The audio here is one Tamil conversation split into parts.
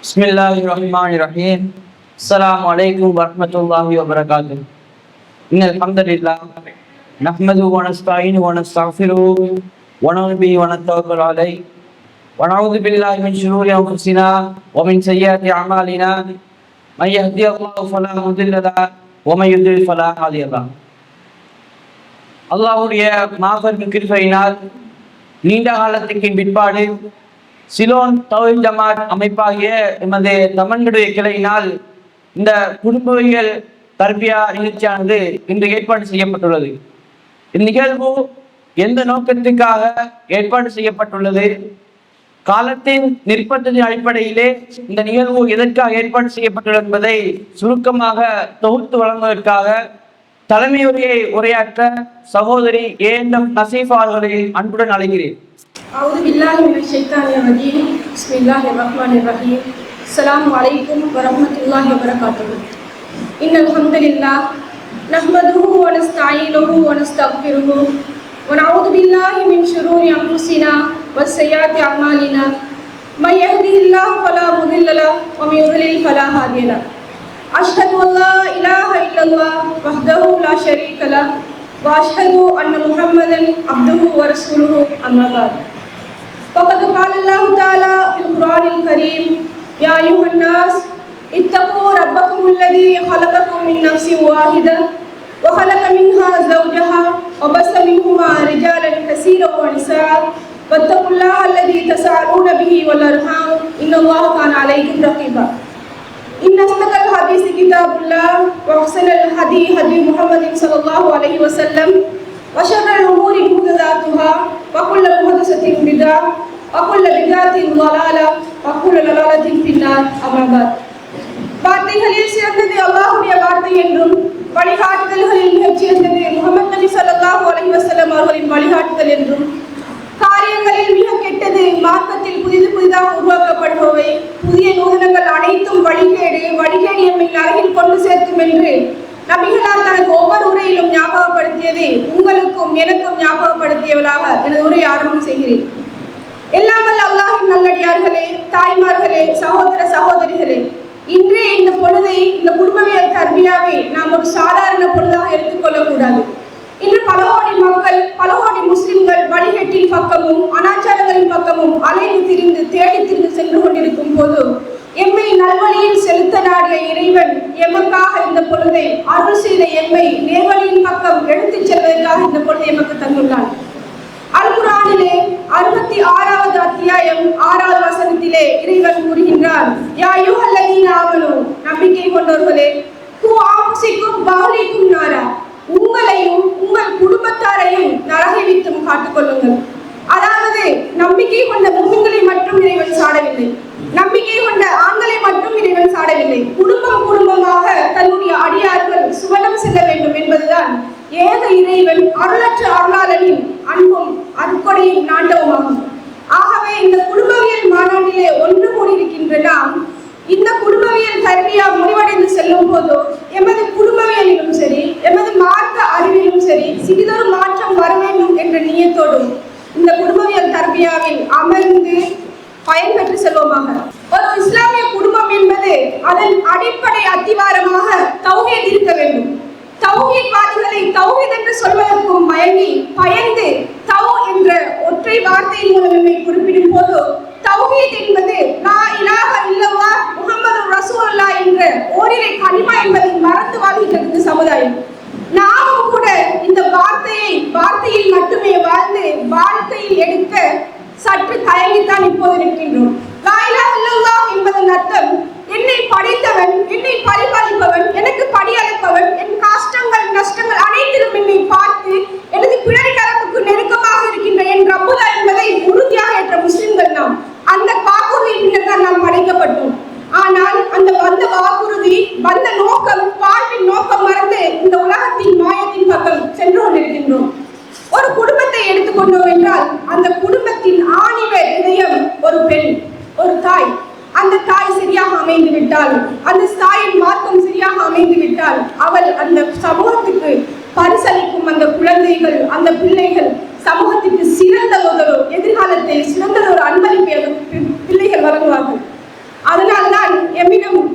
بسم الله الرحمن الرحيم السلام عليكم ورحمة الله وبركاته إن الحمد لله نحمده ونستعينه ونستغفره ونؤمن به ونتوكل عليه ونعوذ بالله من شرور أنفسنا ومن سيئات أعمالنا من يهدي الله فلا مضل له ومن يضلل فلا هادي له அல்லாஹ்வுடைய மாபெரும் கிருபையினால் நீண்ட காலத்துக்கு பிற்பாடு சிலோன் தௌஹீத் ஜமாத் அமைப்பாகிய எமது தமிழ்நாடு கிளையினால் இந்த குடும்பவியல் தர்பியா நிகழ்ச்சியானது இன்று ஏற்பாடு செய்யப்பட்டுள்ளது. இந்நிகழ்வு எந்த நோக்கத்திற்காக ஏற்பாடு செய்யப்பட்டுள்ளது, காலத்தின் நிர்பந்தத்தின் அடிப்படையிலே இந்த நிகழ்வு எதற்காக ஏற்பாடு செய்யப்பட்டுள்ளது என்பதை சுருக்கமாக தொகுத்து வழங்குவதற்காக தலைமையுரையை உரையாற்ற சகோதரி ஏஎன்எம் நசீஃபா அவர்களை அன்புடன் அழைக்கிறேன். أعوذ بالله من الشيطان الرجيم بسم الله الرحمن الرحيم السلام عليكم ورحمة الله وبركاته إن الحمد لله نحمده ونستعينه ونستغفره ونعوذ بالله من شرور أنفسنا وسيئات أعمالنا من يهده الله فلا مضل له ومن يضلل فلا هادي له أشهد أن لا إله إلا الله وحده لا شريك له وأشهد أن محمدا عبده ورسوله أما بعد فقد قال الله تعالى في القرآن الكريم يا أيها الناس اتقوا ربكم الذي خلقكم من نفس واحدة وخلق منها زوجها وبث منهما رجالا كثيرا ونساء واتقوا الله الذي تساءلون به والأرحام إن الله كان عليكم رقيبا إن أصدق الحديث كتاب الله وأحسن الهدي هدي محمد صلى الله عليه وسلم وشر الأمور محدثاتها وكل محدثة بدعة وكل بدعة ضلالة وكل ضلالة في النار أما بعد வார்த்தைகளில் சிறந்தது அல்லாஹ்வுடைய வார்த்தை என்றும் வழிகாட்டுதல்களில் மிகச் சிறந்தது முஹம்மது நபி ஸல்லல்லாஹு அலைஹி வஸல்லம் அவர்களின் வழிகாட்டுதல் என்றும் காரியங்களில் மிக கெட்டது மார்க்கத்தில் புதிதாக உருவாக்கப்படுபவை புதிய நூதனங்கள் அனைத்தும் வழிகேடு எம்மை அருகில் கொண்டு சேர்க்கும் என்று நபிகளார் தனக்கு ஒவ்வொரு உரையிலும் ஞாபகப்படுத்தியது உங்களுக்கும் எனக்கும் ஞாபகப்படுத்தியவளாக எனது உரையை ஆரம்பம் செய்கிறேன். எல்லாமல் அல்லாஹ்வின் நல்லடியார்களே, தாய்மார்களே, சகோதர சகோதரிகளே, இன்றே இந்த பொழுதை, இந்த குடும்பவியல் தர்பியாவை நாம் ஒரு சாதாரண பொழுதாக எடுத்துக்கொள்ளக்கூடாது. இன்று பல கோடி முஸ்லிம்கள் வழிகேட்டின் பக்கமும் அனாச்சாரங்களின் பக்கமும் அலைந்து திரிந்து தேடி திரிந்து சென்று கொண்டிருக்கும் போது எம்மை நல்வழியில் செலுத்த நாடிய இறைவன் எமக்காக இந்த பொழுதை அருள் செய்த எம்மை நேர்வழியின் பக்கம் எடுத்துச் செல்வதற்காக இந்த பொழுதை எமக்கு தந்துள்ளான். அல் குர்ஆனிலே 66வது அத்தியாயம் 6வது வசனத்திலே இறைவன் கூறுகின்றான், யா அய்யுஹல்லதீன ஆமனூ, நம்பிக்கை கொண்டவர்களே, கு ஆன்ஃபுஸிக்கும் வஅஹ்லீக்கும் நாரா, உங்களையும் உங்கள் குடும்பத்தாரையும் நரகை விட்டும் காத்துக்கொள்ளுங்கள். அதாவது நம்பிக்கை கொண்ட முஸ்லிம்களை மட்டும் இறைவன் சாடவில்லை, நம்பிக்கை கொண்ட ஆண்களை மட்டும் இறைவன் சாடவில்லை, குடும்பமாக தன்னுடைய அடியார்கள் சுவனம் செல்ல வேண்டும் என்பதுதான் ஏக இறைவன் அருளற்ற அருளாளனின் அன்பும் அருட்கொடையும் நாட்டவுமாகும். ஆகவே இந்த குடும்பவியல் மாநாட்டிலே ஒன்று கூடியிருக்கின்ற நாம் இந்த குடும்பவியல் தர்பியா முடிவடைந்து செல்லும் போது எமது குடும்பவியலிலும் சரி, எமது மார்க்க அறிவிலும் சரி சிறிதொரு மாற்றம் வர வேண்டும் என்ற நியத்தோடும் இந்த குடும்பவியல் தர்பியாவில் அமர்ந்து பயன்பெற்று செல்வோமாக. ஒரு இஸ்லாமிய குடும்பம் என்பது அதன் அடிப்படை அத்திவாரமாக தௌஹீத் இருக்க வேண்டும். தௌஹீத்வாதிகளை தௌஹீத் என்று சொல்வதற்கும் பயந்து தௌ என்ற ஒற்றை வார்த்தையின் மூலம் என்னை குறிப்பிடும் போது தௌஹீத் என்பது லா இலாஹ இல்லல்லாஹ் முஹம்மது ரசூலுல்லாஹ் என்ற ஓரிரை கலிமா என்பதை மறந்து வாழ்கின்றது சமுதாயம். நாமும் கூட இந்த வார்த்தையில் மட்டுமே வாழ்ந்து வாழ்க்கையில் எடுக்க சற்று தயங்கித்தான் இப்போது இருக்கின்றோம். லா இலாஹ இல்லல்லாஹ் என்பதன் அர்த்தம் என்னை படைத்தவன், என்னை பரிபாலிப்பவன், எனக்கு படியளிப்பவன், என் கஷ்டங்கள் நஷ்டங்கள் அனைத்திலும் என்னை பார்த்து எனது பிறரை கரப்புக்கு நெருக்கமாக இருக்கின்ற என் ரப்புல்லா என்பதை உறுதியாக ஏற்ற முஸ்லிம்கள் நாம். அந்த வாக்குறுதியின் பின்னர் தான் நாம் படைக்கப்பட்டோம். ஆனால் அந்த வந்த வாக்குறுதி, வந்த நோக்கம், வாழ்வின் நோக்கம் மறந்து இந்த உலகத்தின் மாயத்தின் பக்கம் சென்று கொண்டிருக்கின்றோம். ஒரு குடும்பத்தை எடுத்துக்கொண்டோம் என்றால் அந்த குடும்பத்தின் ஆணிவர் இதயம் ஒரு பெண், ஒரு தாய். அந்த தாய் சரியாக அமைந்து விட்டால், அந்த தாயின் மார்க்கம் சரியாக அமைந்து விட்டால் அவள் அந்த சமூகத்துக்கு பரிசளிக்கும் அந்த குழந்தைகள், அந்த பிள்ளைகள் சமூகத்திற்கு சிறந்த ஒரு எதிர்காலத்தை, சிறந்த ஒரு அன்பளிப்பை பிள்ளைகள் வழங்குவார்கள். அதனால்தான்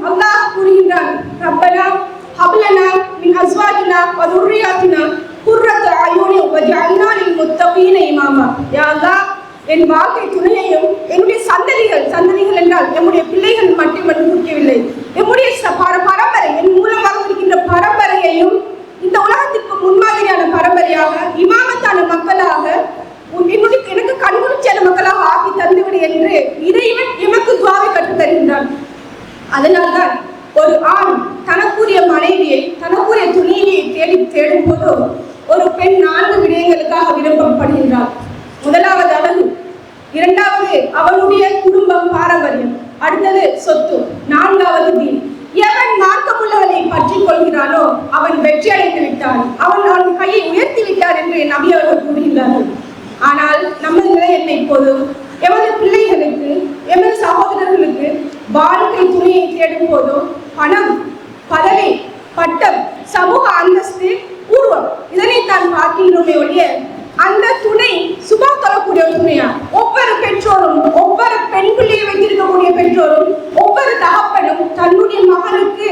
அல்லாஹ் கூறுகின்றான், ரப்பனா ஹப்லனா மின் அஸ்வாஜினா வ துர்ரியாத்தினா குர்ரத அயூனி வஜஅல்னா லில் முத்தகீன இமாமா. யா அல்லாஹ், என் வாழ்க்கை துணையையும் என்னுடைய சந்ததிகள் என்றால் நம்முடைய பிள்ளைகள் மட்டும் முக்கியவில்லை, நம்முடைய பரம்பரை, என் மூலமாக இருக்கின்ற பரம்பரையையும் இந்த உலகத்திற்கு முன்மாதிரியான பரம்பரையாக இமாமத்தான மக்களாக எனக்கு கண்குளிர்ச்சியான மக்களாக ஆக்கி தந்துவிடு என்று இறைவன் எமக்கு துஆவை கற்றுத் தருகின்றான். அதனால்தான் ஒரு ஆண் தனக்குரிய மனைவியை தனக்குரிய துணைவியை தேடும் போது ஒரு பெண் 4 விடயங்களுக்காக விரும்பப்படுகின்றார். முதலாவது அழகு, இரண்டாவது அவனுடைய குடும்பம் பாரம்பரியம், அடுத்தது சொத்து, 4வது தீன். எவன் மார்க்கமுள்ளவனை பற்றி கொள்கிறானோ அவன் வெற்றி அடைந்து விட்டான், அவன் கையை உயர்த்தி விட்டார் என்று நபி அவர்கள் கூறுகின்றார்கள். ஆனால் நமது நிலை என்ன? இப்போது எமது பிள்ளைகளுக்கு எமது சகோதரர்களுக்கு வாழ்க்கை துணையை தேடும் போதும் பணம், பதவி, பட்டம், சமூக அந்தஸ்து, பூர்வம், இதனை தான் பார்க்கின்றோமே ஒழிய அந்த துணை சுபா தொழக்கூடிய துணையா? ஒவ்வொரு பெற்றோரும், ஒவ்வொரு பெண் பிள்ளையை வைத்திருக்கக்கூடிய பெற்றோரும், ஒவ்வொரு தகப்பனும் தன்னுடைய மகனுக்கு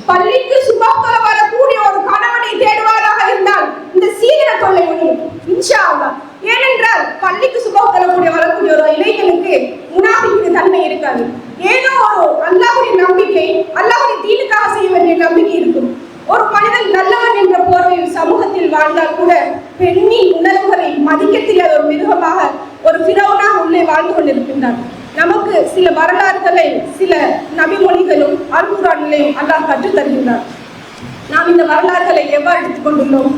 பள்ளிக்கு சுபா தொழ வரக்கூடிய ஒரு கணவனை தேடுவாராக இருந்தால் இந்த சீதன தொல்லை முடியும் இன்ஷா அல்லாஹ். ஏனென்றால் பள்ளிக்கு சுபா தொழக்கூடிய வரக்கூடிய ஒரு இளைஞனுக்கு முனாஃபிக்கு தன்மை இருக்காது. ஏதோ ஒரு அல்லாஹ்வுடைய நம்பிக்கை, அல்லாஹ்வுடைய தீனுக்காக செய்ய வேண்டிய நம்பிக்கை இருக்கும். ஒரு மனிதன் நல்லவன் என்ற போர்வையில் சமூகத்தில் வாழ்ந்தால் கூட பெண்ணின் உணர்வுகளை மதிக்க தெரியாத ஒரு மிருகமாக, ஒரு ஃபிரௌனாக உள்ளே வாழ்ந்து கொண்டிருக்கின்றார். நமக்கு சில வரலாறுகளை, சில நபிமொழிகளும் அல்குர்ஆனிலும் அல்லாஹ் கற்றுத் தருகின்றார். நாம் இந்த வரலாறுகளை எவ்வாறு எடுத்துக்கொண்டுள்ளோம்?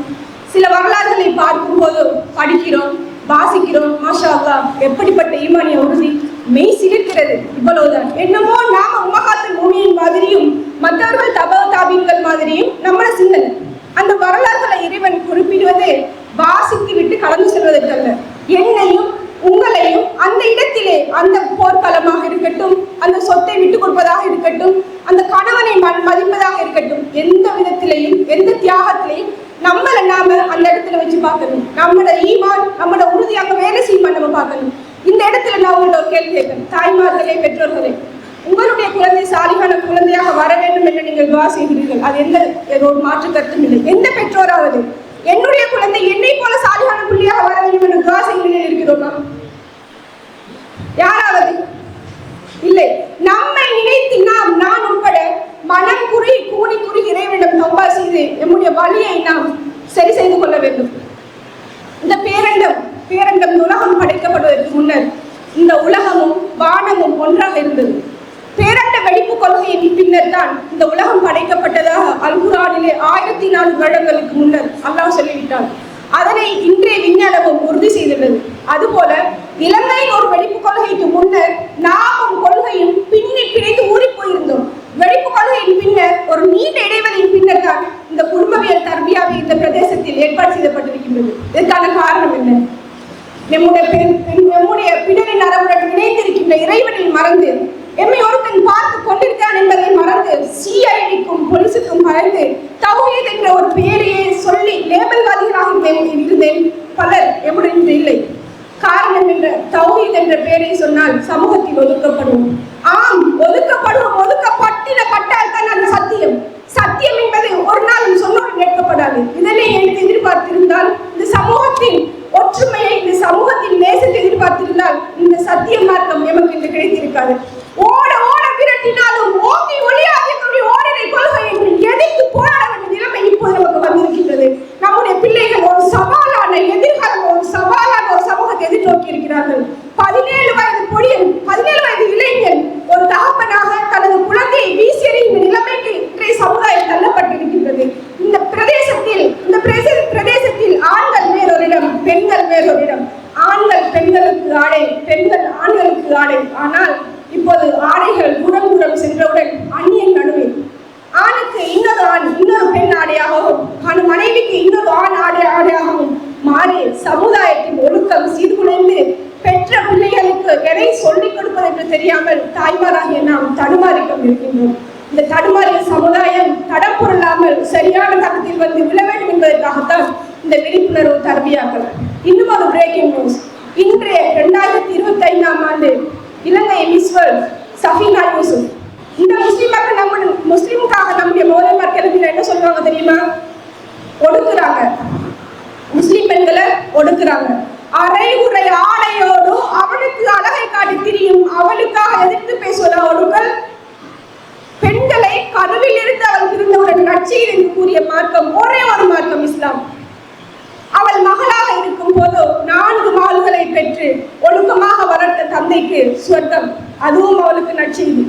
சில வரலாறுகளை பார்க்கும்போது படிக்கிறோம், வாசிக்கிறோம், மாஷா அல்லாஹ் எப்படிப்பட்ட ஈமானிய உறுதி, மெய் சிலிர்க்கிறது. இவ்வளவுதான். என்னமோ நாம உம்மஹாத்துல் முஃமினீன் மாதிரியும் மற்றவர்கள் தாபீன்கள் மாதிரியும் நம்மள சிந்தனை. அந்த வரலாறுகளை இறைவன் குறிப்பிடுவது வாசித்து விட்டு கடந்து செல்வதற்கல்ல, என்னையும் உங்களையும் அந்த இடத்திலே, அந்த போர்க்களமாக இருக்கட்டும், அந்த சொத்தை விட்டுக் கொடுப்பதாக இருக்கட்டும், அந்த கணவனை மதிப்பதாக இருக்கட்டும், எந்த விதத்திலையும் எந்த தியாகத்திலையும் நம்மளை நாம அந்த இடத்துல வச்சு பார்க்கணும். நம்மளோட ஈமான், நம்மளோட உறுதி அங்க வேலை செய்யுமா நம்ம பார்க்கணும். இந்த இடத்துல நான் உங்களோட ஒரு கேள்வி கேட்கணும். தாய்மார்களே, பெற்றோர்களே, உங்களுடைய குழந்தை சாலிகான குழந்தையாக வர வேண்டும் என்று நீங்கள் துஆ செய்கிறீர்கள். அது எந்த ஒரு மாற்று கருத்தும் இல்லை. எந்த பெற்றோராவது என்னுடைய குழந்தை என்னை போல சாலிகான பிள்ளையாக வர வேண்டும் என்று துஆ செய்கிறீர்கள் இருக்கிறோமா? யாராவது? இல்லை. நம்மை நினைத்து நான் உட்பட மனம் குறுகி கூனி குறுகி இறைவனிடம் தௌபா செய்து நம்முடைய வழியை நாம் சரி செய்து கொள்ள வேண்டும். இந்த பேரண்டம் உலகம் படைக்கப்படுவதற்கு முன்னர் இந்த உலகமும் வானமும் ஒன்றாக இருந்தது. பேரண்ட வெடிப்பு கொள்கையின் பின்னர் தான் இந்த உலகம் படைக்கப்பட்டதாக அல்குர்ஆனிலே 1400 வருடங்களுக்கு முன்னர் அல்லாஹ் சொல்லிவிட்டார். அதனை இன்றைய விஞ்ஞானமும் உறுதி செய்துள்ளது. அதுபோல இலங்கையின் ஒரு வெடிப்பு கொள்கைக்கு முன்னர் நாமும் கொள்கையும் பின்னி பிணைந்து ஊறி போயிருந்தோம். வெடிப்பு கொள்கையின் பின்னர் ஒரு நீண்ட இடைவெளியின் பின்னர் தான் இந்த குடும்பவியல் தர்பியாவை இந்த பிரதேசத்தில் ஏற்பாடு செய்யப்பட்டிருக்கின்றது. இதற்கான காரணம் என்ன? நம்முடைய பிடரி நரம்புடன் இணைந்திருக்கின்ற இறைவனை மறந்து, எம்மை ஒருத்தன் பார்த்து கொண்டிருக்கான் என்பதை மறந்து, சிஐடிக்கும் போலீசுக்கும் பயந்து தௌஹீத் என்ற ஒரு பெயரையே சொல்லி லேபல்வாதிகளாக இருந்தேன் பலர் எம்முடன் இல்லை. காரணம் என்ற தௌஹீத் என்ற பெயரை சொன்னால் சமூகத்தில் ஒதுக்கப்படும். ஆம், ஒதுக்கப்பட்டால் தான் அது சத்தியம். சத்தியம் என்பது ஒரு நாளும் சொல்லோடு கேட்கப்படாது. இதனை எடுத்து எதிர்பார்த்திருந்தால், இந்த சமூகத்தின் ஒற்றுமையை, இந்த சமூகத்தின் நேசத்தை எதிர்பார்த்திருந்தால் இந்த சத்திய மார்க்கம் எமக்கு இன்று கிடைத்திருக்காது. ஓட விரட்டினாலும் ஓங்கி ஒளியாக என்னுடைய ஓடனை கொள்கை என்று எதிர்த்து போராட வேண்டிய நிலைமை இப்போது நமக்கு வந்திருக்கின்றது. நம்முடைய பிள்ளைகள் ஒரு சவாலான எதிர்காலம், ஒரு சவாலான ஒரு சமூகத்தை எதிர்நோக்கி இருக்கிறார்கள். 17 வயது பொடியன், 17 வயது இளைஞன் ஒரு தகப்பனாக தனது குழந்தையை வீசி எறியும் நிலைமைக்கு இன்றைய சமுதாயம் தள்ளப்பட்டிருக்கின்றது. இந்த பிரதேசத்தில் ஆண்கள் வேறொரிடம், பெண்கள் வேறொரிடம். ஆண்கள் பெண்களுக்கு ஆடை, பெண்கள் ஆண்களுக்கு ஆடை. ஆனால் இப்போது ஆடைகள் தூரம் சென்றவுடன் அந்நியன் நடுவே ஆணுக்கு இன்னொரு ஆண், இன்னொரு பெண் ஆடையாகவும், மனைவிக்கு இன்னொரு ஆண் ஆடையாகவும் மாறி சமுதாயத்தின் ஒழுக்கம் சீர்குலைந்து பெற்ற பிள்ளைகளுக்கு எதை சொல்லிக் கொடுப்பது என்று தெரியாமல் தாய்மாராகிய நாம் தடுமாறிக் கொண்டிருக்கின்றோம். இந்த தடுமாறிய சமுதாயம் தடம்பொருளாமல் சரியான தரத்தில் வந்து விழ வேண்டும் என்பதற்காகத்தான் இந்த விழிப்புணர்வு தர்பியாக்கள். இன்னும் ஒரு பிரேக்கிங் நியூஸ். இன்றைய 2025ஆம் ஆண்டு இலங்கை மிஸ் வேர்ல்ட் சஃபீனா யூசுப், இந்த முஸ்லிம் மக்கள் தந்தைக்கு சொர்க்கம், அதுவும் அவளுக்கு நற்செய்தி.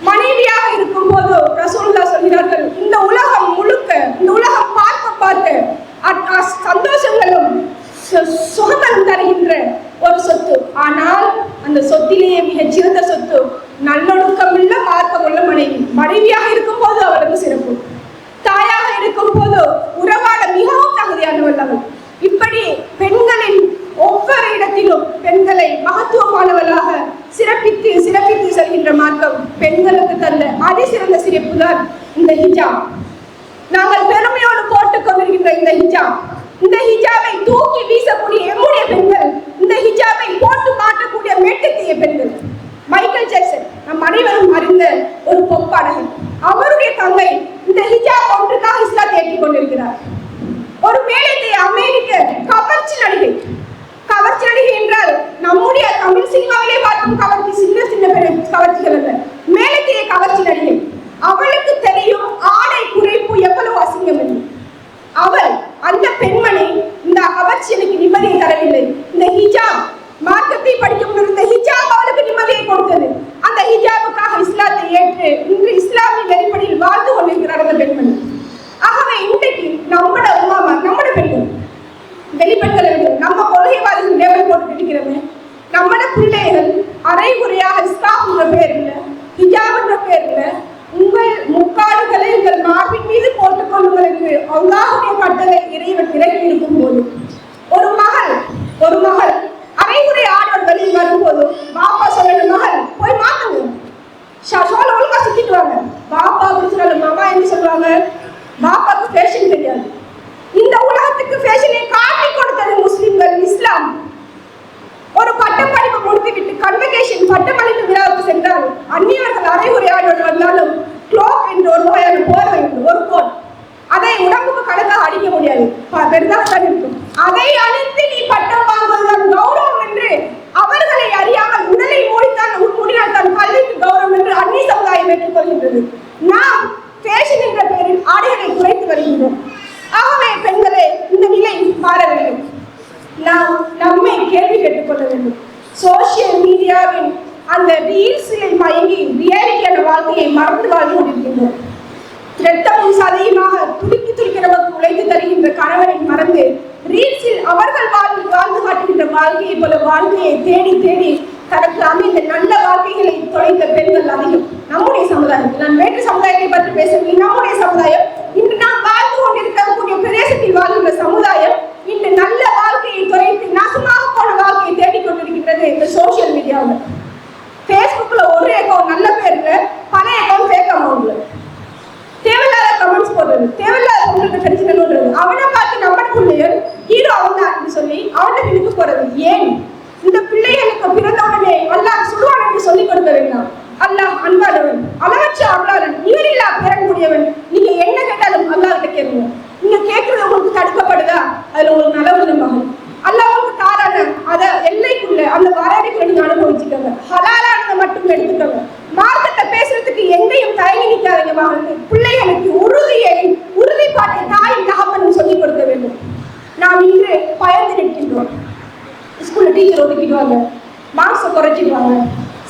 மனைவியாக இருக்கும் போது ரசூலுல்லாஹ் சொல்கிறார்கள், இந்த உலகம் முழுக்க, இந்த உலகம் பார்க்க பார்க்க சந்தோஷங்களும் சுகங்களும் தருகின்ற ஒரு சொத்து. ஆனால் அந்த சொத்திலேயே மிகச் சிறந்த சொத்து நல்லொழுக்கம் உள்ள மார்க்கம் உள்ள மனைவி. மனைவியாக இருக்கும் போது அவளுக்கு சிறப்பு, தாயாக இருக்கும் போது உறவாட மிகவும் தகுதியானவள் அவள். இப்படி பெண்களின் ஒவ்வொரு இடத்திலும் பெண்களை மகத்துவமானவளாக சிறப்பித்து சிறப்பித்து செல்கின்ற மார்க்கம் பெண்களுக்கு தந்த அதிசிறந்த சிறப்பு தான் இந்த ஹிஜாப். நாங்கள் பெருமையோடு போட்டுக் கொண்டிருக்கின்ற இந்த ஹிஜாப், இந்த ஹிஜாபை தூக்கி வீசக்கூடிய எம்முடைய பெண்கள், இந்த ஹிஜாபை போட்டு மாட்டக்கூடிய மேற்கத்திய பெண்கள். மைக்கேல் ஜாக்சன் நம் அனைவரும் அறிந்த ஒரு பொப்பாடகர், அவருடைய தங்கை இந்த ஹிஜாப் ஒன்றுக்காக இஸ்லாத்தை ஏற்றிக் கொண்டிருக்கிறார். ஒரு மேலத்தைய அமெரிக்க கவர்ச்சி நடிகை, கவர்ச்சி நடிகை என்றால் நம்முடைய தமிழ் சினிமாவிலே பார்க்கும் கவர்ச்சி, சின்ன சின்ன கவர்ச்சிகள் அல்ல, மேலத்தைய கவர்ச்சி நடிகை. அவளுக்கு தெரியும் ஆடை குறைப்பு எவ்வளவு அசிங்கம் என்று. அவள் அந்த பெண்மணி இந்த கவர்ச்சி எனக்கு நிம்மதியை தரவில்லை, இந்த ஹிஜாப் மார்க்கத்தை படிக்கும் இந்த ஹிஜாப் அவளுக்கு நிம்மதியை கொடுத்தது. அந்த ஹிஜாபுக்காக இஸ்லாத்தை ஏற்று இன்று இஸ்லாமிய நெறிப்படியில் வாழ்ந்து கொண்டிருக்கிறார் அந்த பெண்மணி. ஆகவே இன்றைக்கு நம்மட உமாமா, நம்மட பெண்கள் வெளிப்படுத்தல வேண்டும். நம்ம கொள்கைவாதிகள் லேபிள் போட்டு இருக்கிறோமே, நம்மட பிள்ளைகள் அரைகுறையாக இஸ்லாம் என்ற பேர்ல, ஹிஜாப் என்ற பேர்ல உங்கள் முக்காடுகளை உங்கள் மார்பின் மீது போட்டுக் கொள்ளுங்கள் என்று அல்லாஹ்வுடைய கட்டளை இறைவன் இறங்கி இருக்கும் போது ஒரு மகள் அரைகுறை ஆடோடு வெளியில் வரும்போது பாப்பா சொல்ல, மகள் போய் மாத்துங்க, சோழ ஒழுங்கா சுத்திட்டு வாங்க. பாப்பா அப்படின்னு சொன்னாலும் மாமா என்ன சொல்லுவாங்க, பாப்பாக்கு ஃபேஷன் தெரியாது. இந்த உலகத்துக்கு ஃபேஷனை காட்டி கொடுத்தது முஸ்லிம்கள், இஸ்லாம். ஒரு பட்டப்படிப்பு முடித்துவிட்டு கன்வகேஷன் பட்டப்படிப்பு விழாவுக்கு சென்றால் அந்நியவர்கள் அரைகுறை ஆடோடு வந்தாலும் க்ளோக் என்ற ஒரு வகையான போர்வை ஒரு கோட், அதை உடம்புக்கு கணக்காக அடிக்க முடியாது, பெரிதாகத்தான் இருக்கும். அதை அணிந்து நீ பட்டம் வாங்குவதுதான் கௌரவம் என்று அவர்களை அறியாமல் உடலை மூடினால் தான் கல்விக்கு கௌரவம் என்று அந்நிய சமுதாயம் ஏற்றுக்கொள்கின்றது. நாம் ஃபேஷன் என்ற பெயரில் ஆடைகளை குறைத்து வருகின்றோம். ஆகவே பெண்களே, இந்த நிலை மாற வேண்டும். நாம் நம்மை கேள்வி கேட்டுக்கொள்ள வேண்டும். சோசியல் மீடியாவின் அந்த ரீல்ஸில் மயங்கி ரியாலிட்டியான வாழ்க்கையை மறந்து வாழ்ந்து கொண்டிருக்கின்றோம். இரத்தமும் சதையுமாக துடிக்கி துடிக்கிறவருக்கு உழைத்து தருகின்ற கணவனை மறந்து ரீல்ஸில் அவர்கள் வாழ்ந்து காட்டுகின்ற வாழ்க்கையை போல வாழ்க்கையை தேடி தேடி தனக்கு அமைந்த நல்ல வாழ்க்கைகளை தொலைத்த பெண்கள் அதிகம் நம்முடைய சமுதாயம். நான் வேற்று சமுதாயத்தை பற்றி பேசவில்லை, நம்முடைய சமுதாயம். இன்று நாம் வாழ்ந்து கொண்டிருக்கக்கூடிய பிரதேசத்தில் வாழ்கின்ற சமுதாயம் இன்று நல்ல வாழ்க்கையை தொலைத்து நாசமாக போன வாழ்க்கையை தேடிக்கொண்டிருக்கின்றது. இந்த சோசியல் மீடியாவில் ஃபேஸ்புக்ல ஒரு அக்கௌண்ட் நல்ல பேர்ல, பல அக்கௌண்ட் ஃபேக் அக்கௌண்ட்ல தேவையில்லாத கமெண்ட்ஸ் போடுறது, தேவையில்லாத உங்களுக்கு பிரச்சனைன்றது, அவனை பார்த்து நம்ம பிள்ளைகள் ஹீரோ அவன் தான் சொல்லி அவனை பிடிக்க போறது. ஏன் இந்த பிள்ளைகளுக்கு பிறந்த உடனே அல்லாஹ் சுடுவான் என்று சொல்லிக் கொடுக்க வேண்டாம்? அல்லாஹ் அன்பானவன், அளவற்ற அருளாளன், ஈரில்லா பெறக்கூடியவன். நீங்க என்ன கேட்டாலும் அல்லாஹ் கிட்ட கேட்கணும். நீங்க கேட்கறது உங்களுக்கு தடுக்கப்படுதா, அதுல உங்களுக்கு நலவுள்ள மகன் அல்லாஹ் உங்களுக்கு தாரான அதை எல்லைக்குள்ள அந்த வரையறைக்குள்ள நீங்க அனுபவிச்சுக்கோங்க. ஹலாலானதை மட்டும் எடுத்துக்கோங்க. மார்க்கத்தை பேசுறதுக்கு எங்கேயும் தயங்கி நிற்காதீங்க. மகனுக்கு பிள்ளைகளுக்கு உறுதிப்பாட்டை தாயும் தகப்பனும் சொல்லிக் கொடுக்க வேண்டும். நாம் இன்று பயந்து நிற்கின்றோம். ஸ்கூல்ல டீச்சர் ஒதுக்கிடுவாங்க, மார்க்ஸை குறைச்சிடுவாங்க,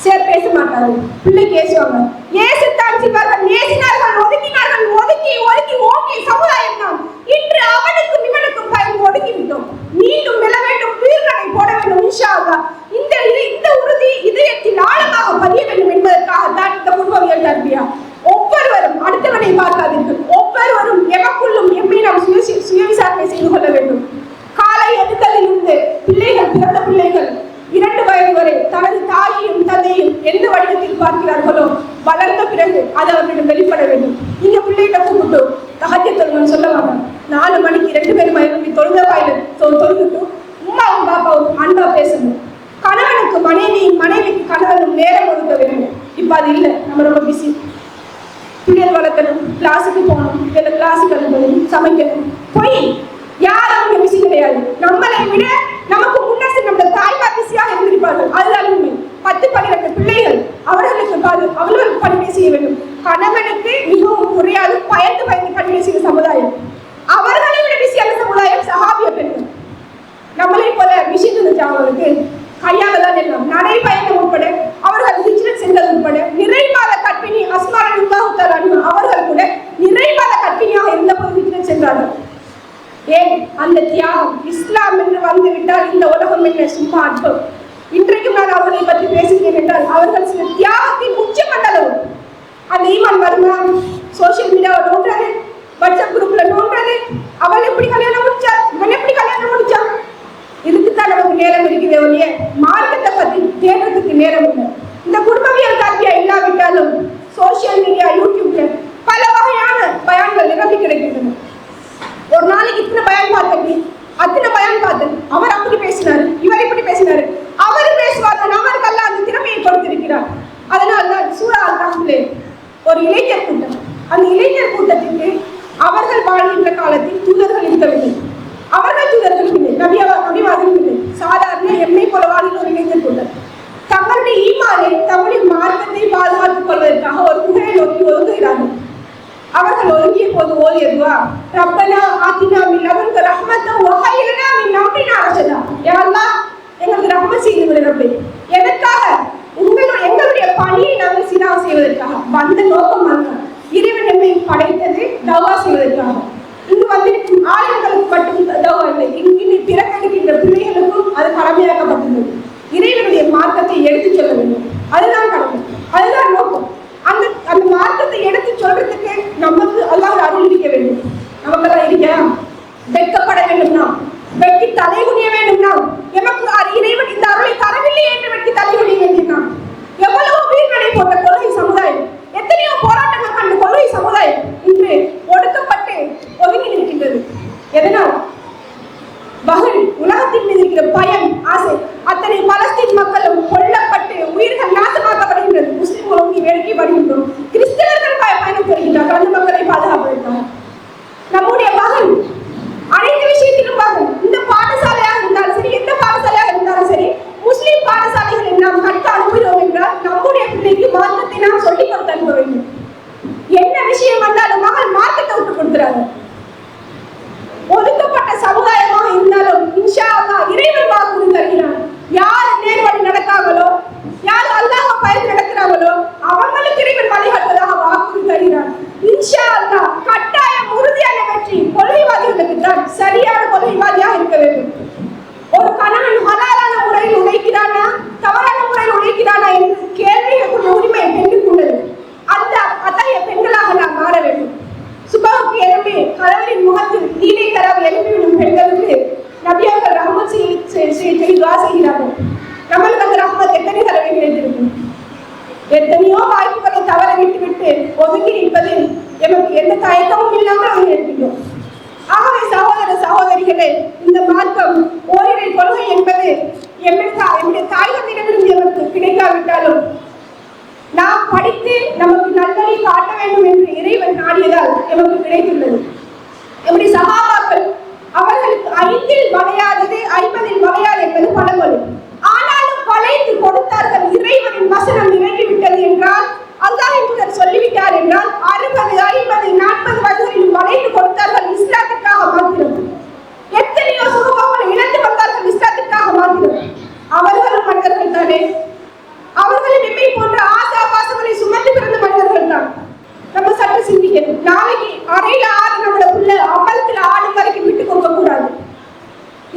சேர் பேச மாட்டாரு, பிள்ளை பேசுவாங்க. ஏசுத்தான் செய்வார்கள், நேசினார்கள், ஒதுக்கினார்கள், ஒதுக்கி ஒதுக்கி ஓங்கி சமுதாயம் நாம் இன்று அவனுக்கும் இவனுக்கும் பயந்து ஒதுக்கி விட்டோம். மீண்டும் வெல்ல வேண்டும், உயிர்களை போட வேண்டும். இன்ஷா அல்லாஹ் இந்த உறுதி இதயத்தில் ஆழமாக பதிய வேண்டும் என்பதற்காகத்தான் இந்த முன்மொழியல் தர்பியா. ஒவ்வொருவரும் அடுத்தவனை பார்க்காதீர்கள். ஒவ்வொருவரும் எமக்குள்ளும் எப்படி நாம் சுய விசாரணை செய்து கொள்ள வேண்டும். காலை எடுத்ததிலிருந்து பிள்ளைகள், பிறந்த பிள்ளைகள் 2 வயது வரை தனது தாயையும் தந்தையும் எந்த வடிவத்தில் பார்க்கிறார்களோ வளர்ந்த பிறகு அது அவர்களிடம் வெளிப்பட வேண்டும். நீங்க பிள்ளைகிட்ட கூப்பிட்டு தகத்திய தொழுவன் சொல்லுவாங்க, 4 மணிக்கு 2 பேரும் எழுப்பி தொழுத வாயில தொழுதுட்டு உமாவும் பாப்பாவும் அன்பா பேசணும். கணவனுக்கு மனைவியும் மனைவிக்கு கணவனும் நேரம் ஒதுக்க வேண்டும். இப்ப அது இல்லை, நம்ம ரொம்ப பிஸி. பிள்ளைகள் வளர்க்கணும், கிளாஸுக்கு போகணும், கிளாஸுக்கு அனுப்பணும், சமைக்கணும். போய் யாரும் பிஸி கிடையாது. நம்மளை விட நமக்கு முன்னே நம்ம தாய்மார் பிஸியாக இருந்திருப்பார்கள். அதுதான் உண்மை. 10-12 பிள்ளைகள் அவர்களுக்கு பணியை செய்ய வேண்டும். கணவனுக்கு மிகவும் குறையாது பயந்து பணியை செய்த சமுதாயம். அவர்களை விட பிஸியான சமுதாயம் சஹாபிய பெண்கள். நம்மளை போல மிஷின் இருந்துச்சு அவங்களுக்கு. ஐயாவதான் எல்லாம் நடைபயணம் உட்பட அவர்கள் ஹிஜ்ரத் சென்றது உட்பட நிறைமாத கற்பிணி அஸ்மா ரலியல்லாஹு தஆலா அன்ஹா அவர்கள் கூட நிறைமாத கற்பிணியாக இருந்தபோது ஹிஜ்ரத் சென்றார்கள். ஏன் அந்த தியாகம்? இஸ்லாம் என்று வந்து விட்டால் இந்த உலகம் என்ன சும்மா அற்பம். இன்றைக்கும் நான் அவர்களை பற்றி பேசுகிறேன் என்றால் அவர்கள் சில தியாகத்தின் உச்சமண்டலம். அந்த ஈமான் வருமா? சோசியல் மீடியாவை நோண்டுறது, வாட்ஸ்அப் குரூப்ல நோண்டுறது, அவள் எப்படி கல்யாணம் முடிச்சா, இவன் எப்படி கல்யாணம் முடிச்சான், இதுக்குத்தான் நமக்கு நேரம் இருக்கிறதே ஒழிய மார்க்கத்தை பற்றி தேடுறதுக்கு நேரம் இல்லை. இந்த குடும்பவியல் காப்பியா இல்லாவிட்டாலும் சோசியல் மீடியா யூடியூப்ல பல வகையான பயான்கள் நிரம்பி கிடைக்கின்றன. ஒரு நாளைக்கு இத்தனை பயான் பார்த்தேன், அத்தனை பயான் பார்த்தேன், அவர் அப்படி பேசினாரு, இவர் இப்படி பேசினாரு, அவர் பேசுவார், அவருக்கு அல்ல அந்த திறமையை கொடுத்திருக்கிறார். அதனால் தான் சூரா அல்-கஹ்ஃபிலே ஒரு இளைஞர் கூட்டம், அந்த இளைஞர் கூட்டத்திற்கு அவர்கள் வாழ்கின்ற காலத்தில் தூதர்கள் இருக்கவில்லை, அவர்கள் தூதர்கள் இல்லை, நபிவாதம் இல்லை, சாதாரண எம்மை போல வாழ்கிற ஒரு இளைஞர் கூட்டம் தங்களுடைய ஈமானை தங்களுடைய மார்க்கத்தை பாதுகாத்துக் கொள்வதற்காக ஒரு குகையை நோக்கி ஒதுங்குகிறார்கள். அவர்கள் ஒதுங்கிய போது ஓதியதுவா ரப்பனா ஆத்தினா மின் லதுன்க ரஹ்மத்தன் வ ஹய்யிர் லனா மின் அம்ரினா ரஷதா. யா அல்லாஹ், எங்களுக்கு ரஹ்மத் செய்து விடு ரப்பே. எதற்காக? எங்களுடைய பணியை நாங்கள் சீராக செய்வதற்காக. வந்த நோக்கம் அல்ல, இறைவன் நம்மை படைத்தது தவா செய்வதற்காக. இங்கு வந்திருக்கும் ஆளுங்களுக்கு மட்டும் தவா இல்லை, இங்கு பிறக்கெடுக்கின்ற பிள்ளைகளுக்கும் அது கடமையாக்கப்பட்டுள்ளது. இறைவனுடைய மார்க்கத்தை எடுத்துச் சொல்ல வேண்டும், அதுதான் கடமை, அதுதான் நோக்கம். அந்த மார்க்கத்தை எடுத்து சொல்றதுக்கு நமக்கு அல்லாஹ் அருள் இருக்க வேண்டும். நமக்கெல்லாம் இருக்கலாம். வெட்கப்பட வேண்டும்னா, வெட்கி தலை குனிய வேண்டும்னா, எமக்கு இறைவன் இந்த அருளை தரவில்லை என்று வெட்கி தலை குனிய வேண்டியதுனா, எவ்வளவு உயிர்நடை போட்ட கொள்கை சமுதாயம், எத்தனையோ போராட்டங்கள் கண்டு கொள்கை சமுதாயம் இன்று ஒடுக்கப்பட்டு ஒதுங்கி நிற்கின்றது. எதனால்? பகல் உலகத்தின் மீது இருக்கிற பயம், ஆசை, அத்தனை பலஸ்தீன் மக்களும் கொல்லப்பட்டு உயிர்கள் நாசமாக்கப்படுகின்றது. முஸ்லிம்களும் வேடிக்கை வருகின்றோம், கிறிஸ்தவர்கள் பயணம் பெறுகின்றார்கள் அந்த மக்களை பாதுகாப்பதற்காக. நம்முடைய பகல் அனைத்து விஷயத்திலும் பகல். இந்த பாடசாலையாக இருந்தாலும் சரி, எந்த பாடசாலையாக இருந்தாலும் சரி, முஸ்லிம் பாடசாலைகளை நாம் கற்க அனுப்புகிறோம் என்றால் நம்முடைய பிள்ளைக்கு மார்க்கத்தை நாம் சொல்லிக் கொடுத்து அனுப்ப வேண்டும். என்ன விஷயம் வந்தாலும் மகள் மார்க்கத்தை விட்டு கொடுக்கிறாங்க. ஒதுக்கப்பட்ட சமுதாயமாக இருந்தாலும் இன்ஷா அல்லாஹ் இறைவன் வாக்குறுதி தருகிறான். யார் நேர்வழி நடக்காங்களோ, யார் அல்லாஹ் பயந்து நடக்கிறாங்களோ அவங்களுக்கு இறைவன் வழிகாட்டுவதாக வாக்குறுதி தருகிறான். இன்ஷா அல்லாஹ் கட்டாயம் உறுதியான வெற்றி கொள்கைவாதிகளுக்கு தான். சரியான கொள்கைவாதியாக இருக்க வேண்டும். ஒரு கணவன் ஹலாலான முறையில் உழைக்கிறானா, தவறான முறையில் உழைக்கிறானா என்று கேள்வி கேட்கக்கூடிய உரிமை பெண்ணுக்கு உள்ளது. அந்த அத்தகைய பெண்களாக நாம் மாற வேண்டும். சுபஹுக்கு எழுப்பி கணவனின் முகத்தில் தீனை தரவு எழுப்பிவிடும் பெண்களுக்கு நபியர்கள் ரஹ்மத் செய்து துஆ செய்கிறார்கள். நம்மளுக்கு அந்த ரஹ்மத் எத்தனை தடவை கிடைத்திருக்கும்? எத்தனையோ வாய்ப்புகளை தவற விட்டுவிட்டு ஒதுங்கி நிற்பதில் எமக்கு எந்த தயக்கமும் இல்லாமல் ஒதுங்கியிருக்கிறோம். ஆகவே சகோதர சகோதரிகளே, இந்த மார்க்கம் ஓரிரை கொள்கை என்பது என்னுடைய தாயகத்திடமிருந்து எமக்கு கிடைக்காவிட்டாலும் நாம் படித்து நமக்கு நல்லதை காட்ட வேண்டும் என்று இறைவன் நாடியதால் எமக்கு கிடைத்துள்ளது. எப்படி சஹாபாக்கள் அவர்களுக்கு 5இல் வளையாதது 50இல் வளையாது என்பது பழமொழி. ஆனாலும் வளைந்து கொடுத்தார்கள். இறைவனின் வசனம் நிறைவேறிவிட்டது என்றால், அல்லாஹ்வின் தூதர் சொல்லிவிட்டார் என்றால் 60, 50, 40 வயதுகளில் வளைந்து கொடுத்தார்கள் இஸ்லாத்திற்காக மாத்திரம். எத்தனையோ சுகங்களை இழந்து வந்தார்கள் இஸ்லாத்திற்காக மாத்திரம். அவர்களும் மனிதர்கள் தானே, அவர்களும் நம்மை போன்ற ஆசா பாசங்களை சுமந்து பிறந்த மனிதர்கள் தான். நம்ம சற்று சிந்திக்கணும். நாளைக்கு அறையில ஆறு நம்மளோட புள்ள அம்பலத்துல ஆடும் வரைக்கும் விட்டு கொடுக்க கூடாது.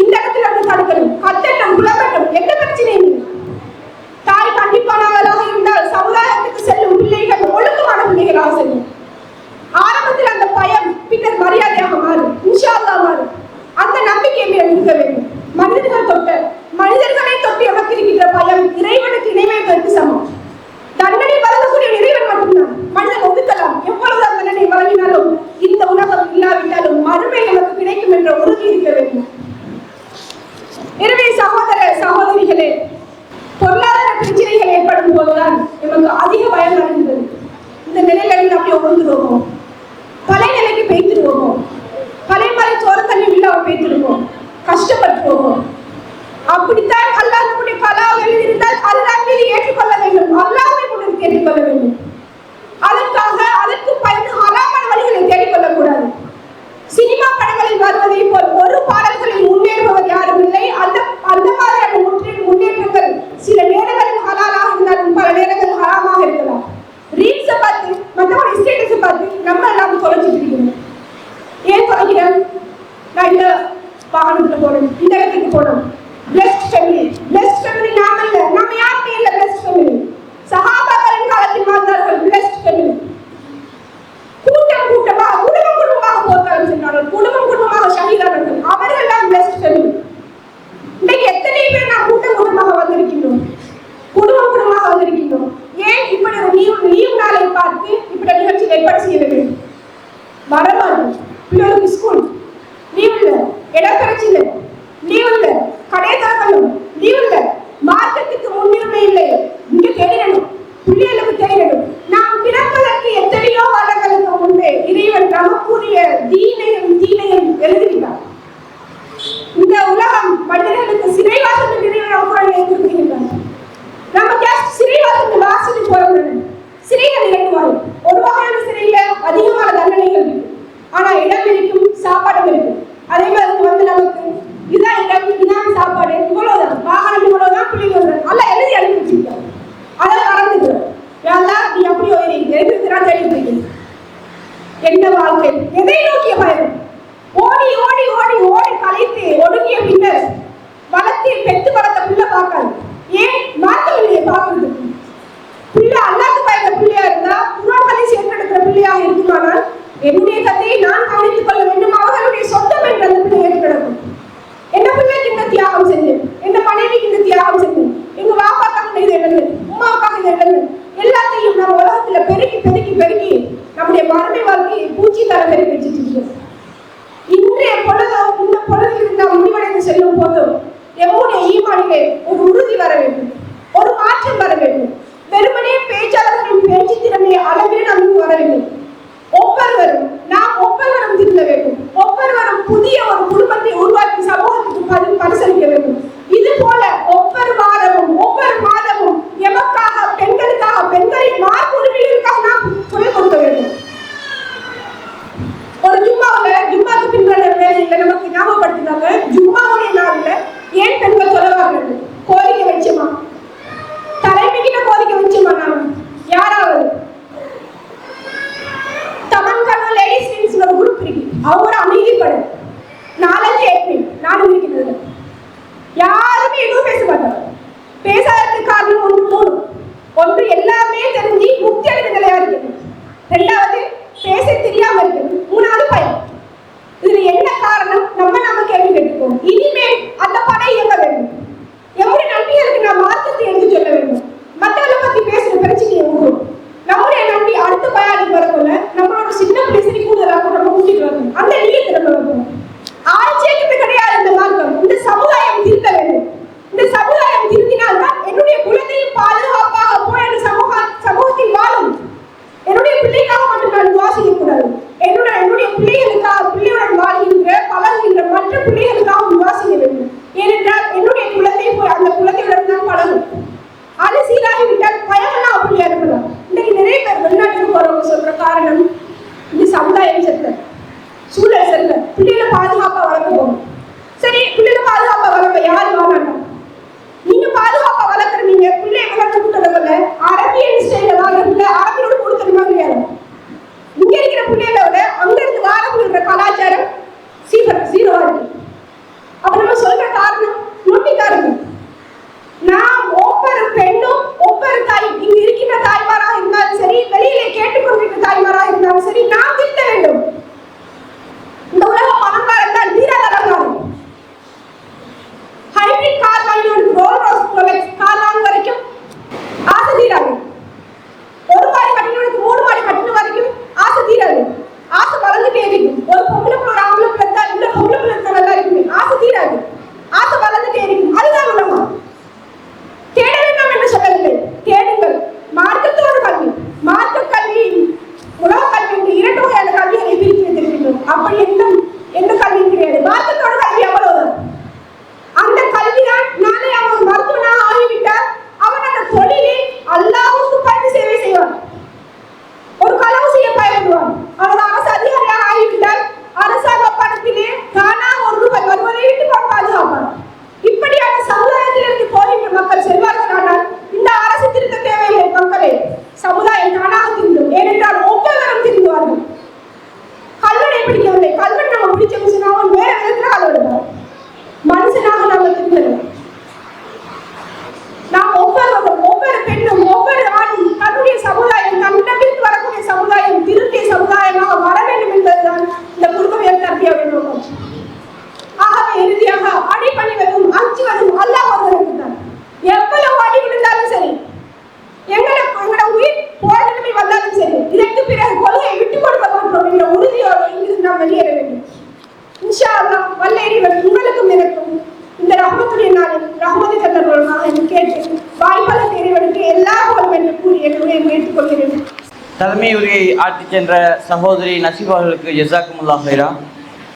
இந்த இடத்துல இருந்து தடுக்கணும். கத்தட்டும் புலப்பட்டும் எந்த பிரச்சனையும் இல்லை. தாய் கண்டிப்பானவர்களாக இருந்தால் சமுதாயத்துக்கு செல்லும் பிள்ளைகள் ஒழுக்கமான பிள்ளைகளாக செல்லும். ஆரம்பத்தில் அந்த பயம் பின்னர் மரியாதையாக மாறும், இன்ஷா அல்லாஹ் மாறும். அந்த நம்பிக்கை மேல் இருக்க வேண்டும். மனிதர்களை தொட்டு எமக்கு இருக்கின்ற பயம் இறைவனுக்கு இணைமைக்கு சமம். தண்டனை வழங்கக்கூடிய இறைவன் மட்டும்தான். மனிதன் ஒதுக்கலாம், எவ்வளவுதான் தண்டனை வழங்கினாலும் இந்த உலகம் இல்லாவிட்டாலும் மறுமை நமக்கு கிடைக்கும் என்ற உறுதி இருக்க வேண்டும். எனவே சகோதர சகோதரிகளே, பொருளாதார பிரச்சனைகள் ஏற்படும் போதுதான் நமக்கு அதிக பயம் வருகின்றது. இந்த நிலைகளில் அப்படி ஒழுங்குவோமோ, பழைய நிலைக்கு பெய்திருவோமோ, பழைய மாதிரி சோறு தண்ணி இல்லாமல் பெய்திருவோம், கஷ்டப்பட்டுவோமோ. அப்படித்தான் அல்லாஹ் நம்முடைய கலாம் எழுதியிருந்தால் அல்லாஹ் மீது ஏற்றுக்கொள்ள வேண்டும், அல்லாஹ்வை கொண்டு ஏற்றுக்கொள்ள வேண்டும். அதற்கு பயந்து ஹராமான வழிகளை தேடிக்கொள்ளக்கூடாது. சினிமா படங்களில் வருவதை போல் ஒரு பாடல்களில் முன்னேறுபவர் யாரும் இல்லை. அந்த மாதிரியான முன்னேற்றங்கள் வாகனத்துல போனோம், இந்த இடத்துக்கு போனோம். பிளஸ்ட் ஃபேமிலி, பிளஸ்ட் ஃபேமிலி நாம இல்ல, நாம யாருமே இல்ல பிளஸ்ட் ஃபேமிலி. சஹாபாக்களின் காலத்தில் வாழ்ந்தார்கள் பிளஸ்ட் ஃபேமிலி. கூட்டம் கூட்டமாக குடும்பம் குடும்பமாக போர்க்களம் சென்றார்கள், குடும்பம் குடும்பமாக ஷஹீதானார்கள். அவர்கள் தான் பிளஸ்ட் ஃபேமிலி. இன்னைக்கு எத்தனை பேர் நாம் கூட்டம் குடும்பமாக வந்திருக்கின்றோம், குடும்பம் குடும்பமாக வந்திருக்கின்றோம். ஏன் இப்படி ஒரு லீவ் நாளை பார்த்து இப்படி நிகழ்ச்சி ஏற்பாடு செய்ய வேண்டும்? வரமாட்டோம். பிள்ளைகளுக்கு ஸ்கூல் லீவ் இல்ல, இடப்பெயர்ச்சி லீவ் இல்ல, கடை திறக்கணும் லீவ் இல்ல, மார்க்கெட்டுக்கு முன்னுரிமை இல்லை. இங்க தெரியணும், பிள்ளைகளுக்கு தெரியணும். நாம் பிறப்பதற்கு எத்தனையோ வருடங்களுக்கு முன்பே இறைவன் நமக்குரிய தீனையும் எழுதுகிறார். இந்த உலகம் மனிதர்களுக்கு சிறைவாசல் இறைவன் நமக்கு எழுதியிருக்கின்றார். நம்ம ஜஸ்ட் சிறைவாசல் வாசலுக்கு போறோம். சிறைகள் இறங்குவாங்க. ஒரு வகையான சிறையில அதிகமான தண்டனைகள் இருக்கு, ஆனா இடம் இருக்கும், சாப்பாடும் இருக்கும். அதே மாதிரி நமக்கு இதான் இடம், இதான் சாப்பாடு, இவ்வளவுதான் வாகனம், இவ்வளவுதான் பிள்ளைங்க நல்லா எழுதி அனுப்பி வச்சிருக்காங்க. அதை மறந்துக்கிறோம். நீ அப்படி எழுதிருக்கிறான் தெரிவிக்கிறீங்க. என்ன வாழ்க்கை, எதை நோக்கிய பயணம்? ஓடி ஓடி ஓடி ஓடி கலைத்து ஒடுங்கிய பின்னர் வளர்த்து பெற்று வளர்த்த பிள்ளை பார்க்காது. ஏன் மாற்றவில்லையை பார்க்கறதுக்கு? பிள்ளை அல்லாஹ்வுக்கு பயந்த பிள்ளையா இருந்தா குர்ஆனை சேர்த்தெடுக்கிற பிள்ளையாக இருக்குமானால் என்னுடைய கதையை நான் கவனித்துக் கொள்ள வேண்டும். அவர்களுடைய சொந்தம் என்ற அந்த பிள்ளை ஏற்படும். என்ன பிள்ளைக்கு இந்த தியாகம் செஞ்சேன், என்ன மனைவிக்கு இந்த தியாகம் செஞ்சேன், எங்க வாப்பாக்காக இதை இழந்தேன், உமாவுக்காக இதை இழந்தேன். எல்லாத்தையும் நம்ம உலகத்துல பெருக்கி பெருக்கி பெருக்கி நம்முடைய மறுமை வாழ்க்கையை பூச்சி தர பெருக்கி வச்சுட்டு இருக்கோம். இன்றைய பொழுதும் இந்த பொழுதில் நாம் முடிவடைந்து செல்லும் போதும் எம்முடைய ஈமானிலே ஒரு உறுதி வர வேண்டும், ஒரு மாற்றம் வர வேண்டும். வெறுமனே பேச்சாளர்களின் பேச்சு திறமையை அளவில் நாம் இங்கு வர வேண்டும். நாம் ஒவ்வொருவரும் திருந்த வேண்டும். ஒவ்வொருவரும் புதிய ஒரு குடும்பத்தை உருவாக்கி சமூகத்துக்கு பரிசளிக்க வேண்டும். இது போல ஒவ்வொரு மாதமும் எமக்காக, பெண்களுக்காக, பெண்களின் மார்புரிமைகளுக்காக நாம் குரல் கொடுக்க வேண்டும். ஒரு ஜும்மாவுக்கு பின்வர வேலையில் நமக்கு ஞாபகப்படுத்தினாங்க, ஜும்மாவுடைய நாள்ல ஏன் பெண்கள் சொல்லுவார்கள்? கோரிக்கை வச்சோமா, தலைமைக்கிட்ட கோரிக்கை வச்சோமா? நாம் யாராவது தமன்கான லேடிஸ் விங்ஸ் ஒரு குரூப் இருக்கு, அவங்க அமைதிப்படும் 4 ஏப்ரல் நானும் இருக்கிறது. யாருமே எதுவும் பேச மாட்டாங்க. பேசாததுக்கு காரணம் ஒன்று எல்லாமே தெரிஞ்சு முக்தி அடைந்த நிலையா இருக்குது. 2வது பேச தெரியாம இருக்குது. 3வது பயம். இதுல என்ன காரணம்? நம்ம கேள்வி கேட்டுக்கோம். இனிமேல் அந்த படை இயங்க வேண்டும். எப்படி நன்மைகளுக்கு நாம் மாற்றத்தை எடுத்து சொல்ல வேண்டும். மற்றவர்களை பத்தி பேசுற பிரச்சனையை விடுவோம். நம்முடைய நம்பி அடுத்த பயானுக்கு வரக்குள்ள நம்மளோட சின்ன பிள்ளைசரி கூடுதலாக நம்ம கூட்டிட்டு வரணும். அந்த நீயத்தை நம்ம வைக்கணும். ஆட்சியத்துக்கு கிடையாது இந்த மார்க்கம். இந்த சமுதாயம் திருத்த வேண்டும். இந்த சமுதாயம் திருத்தினால்தான் என்னுடைய குழந்தையும் பாதுகாப்பாக போய் அந்த சமூகத்தில் வாழும். என்னுடைய பிள்ளைக்காக மட்டும் நான் துவா செய்யக்கூடாது. என்னுடைய பிள்ளைகளுக்காக, பிள்ளையுடன் வாழ்கின்ற பழகுகின்ற மற்ற பிள்ளைகளுக்காக துவா செய்ய வேண்டும். ஏனென்றால் என்னுடைய குழந்தை போய் அந்த குழந்தையுடன் தான் பழகும். அது சீராகிவிட்டால் பயமெல்லாம் அப்படியே இருக்கலாம். இன்னைக்கு நிறைய பேர் வெளிநாட்டுக்கு போறவங்க சொல்ற காரணம் இந்த சமுதாயம் செல்ல, சூழல் செல்ல, பிள்ளைகளை பாதுகாப்பா வளர்க்க போகணும். சரி, பிள்ளைகளை பாதுகாப்பா வளர்க்க யார் வாழணும்? நீங்க பாதுகாப்பா வளர்க்குறீங்க, பிள்ளைய வளர்த்து கூட்டதவங்க அரபியன் ஸ்டைல வாழ்றதுல அரபியோட கொடுத்துருமா கிடையாது. இங்க இருக்கிற பிள்ளைகளை விட அங்க இருந்து வாரப்படுகிற கலாச்சாரம் 0 இருக்கு. இறைவன் உங்களுக்கும் எனக்கும் இந்த ரஹ்மத்துடைய நாளில் ரஹ்மத்து தந்தருள்வாக என்று கேட்டு வாய்ப்பாளர் இறைவனுக்கு எல்லா போலும் என்று கூறி என்னுடைய முயற்சிக் கொள்கிறேன். தலைமை உரையை ஆற்றிச் சென்ற சகோதரி நசீப் அவர்களுக்கு ஜஸாக்குமுல்லாஹ் ஹைரா.